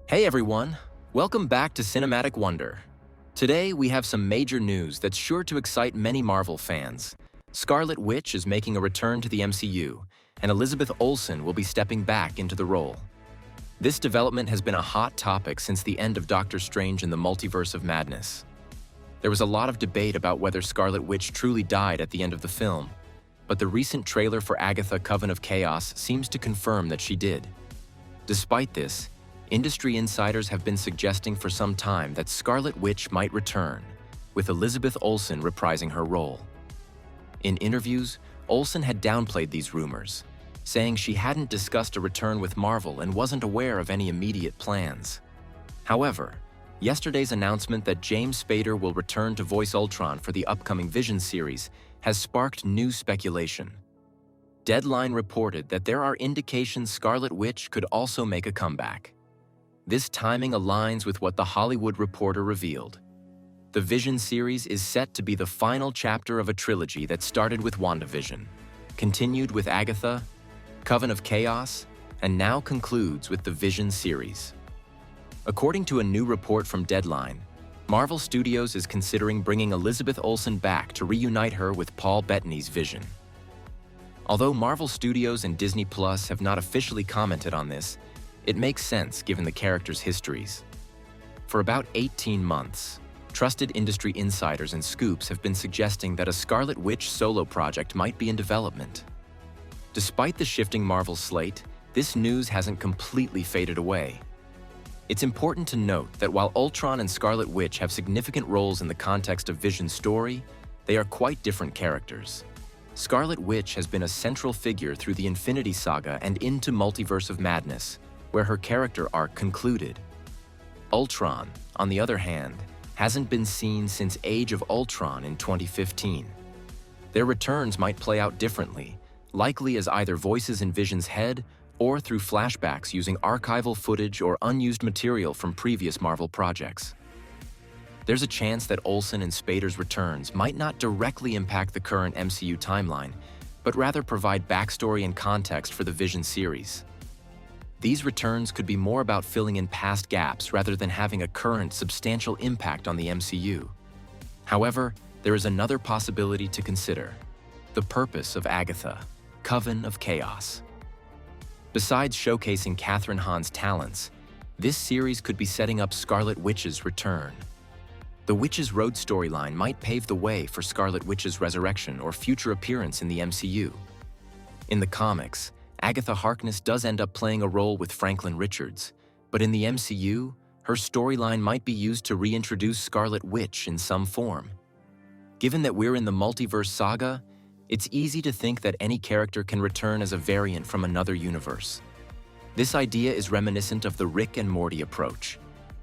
Hey everyone, welcome back to Cinematic Wonder. Today we have some major news that's sure to excite many Marvel fans. Scarlet Witch is making a return to the MCU, and Elizabeth Olsen will be stepping back into the role. This development has been a hot topic since the end of Doctor Strange in the Multiverse of Madness. There was a lot of debate about whether Scarlet Witch truly died at the end of the film, but the recent trailer for Agatha: Coven of Chaos seems to confirm that she did. Despite this, industry insiders have been suggesting for some time that Scarlet Witch might return, with Elizabeth Olsen reprising her role. In interviews, Olsen had downplayed these rumors, saying she hadn't discussed a return with Marvel and wasn't aware of any immediate plans. However, yesterday's announcement that James Spader will return to voice Ultron for the upcoming Vision series has sparked new speculation. Deadline reported that there are indications Scarlet Witch could also make a comeback. This timing aligns with what The Hollywood Reporter revealed. The Vision series is set to be the final chapter of a trilogy that started with WandaVision, continued with Agatha, Coven of Chaos, and now concludes with the Vision series. According to a new report from Deadline, Marvel Studios is considering bringing Elizabeth Olsen back to reunite her with Paul Bettany's Vision. Although Marvel Studios and Disney Plus have not officially commented on this, it makes sense given the characters' histories. For about 18 months, trusted industry insiders and scoops have been suggesting that a Scarlet Witch solo project might be in development. Despite the shifting Marvel slate, this news hasn't completely faded away. It's important to note that while Ultron and Scarlet Witch have significant roles in the context of Vision's story, they are quite different characters. Scarlet Witch has been a central figure through the Infinity Saga and into Multiverse of Madness, where her character arc concluded. Ultron, on the other hand, hasn't been seen since Age of Ultron in 2015. Their returns might play out differently, likely as either voices in Vision's head or through flashbacks using archival footage or unused material from previous Marvel projects. There's a chance that Olsen and Spader's returns might not directly impact the current MCU timeline, but rather provide backstory and context for the Vision series. These returns could be more about filling in past gaps rather than having a current substantial impact on the MCU. However, there is another possibility to consider: the purpose of Agatha: Coven of Chaos. Besides showcasing Kathryn Hahn's talents, this series could be setting up Scarlet Witch's return. The Witch's Road storyline might pave the way for Scarlet Witch's resurrection or future appearance in the MCU. In the comics, Agatha Harkness does end up playing a role with Franklin Richards, but in the MCU, her storyline might be used to reintroduce Scarlet Witch in some form. Given that we're in the multiverse saga, it's easy to think that any character can return as a variant from another universe. This idea is reminiscent of the Rick and Morty approach,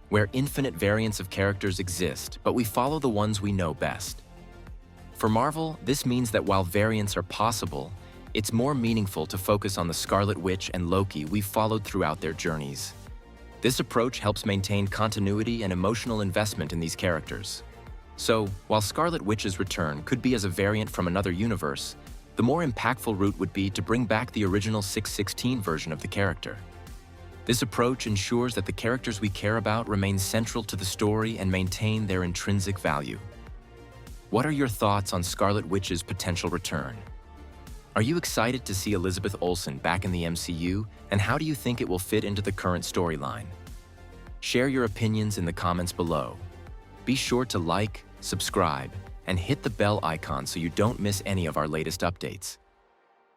where infinite variants of characters exist, but we follow the ones we know best. For Marvel, this means that while variants are possible, it's more meaningful to focus on the Scarlet Witch and Loki we've followed throughout their journeys. This approach helps maintain continuity and emotional investment in these characters. So, while Scarlet Witch's return could be as a variant from another universe, the more impactful route would be to bring back the original 616 version of the character. This approach ensures that the characters we care about remain central to the story and maintain their intrinsic value. What are your thoughts on Scarlet Witch's potential return? Are you excited to see Elizabeth Olsen back in the MCU, and how do you think it will fit into the current storyline? Share your opinions in the comments below. Be sure to like, subscribe, and hit the bell icon so you don't miss any of our latest updates.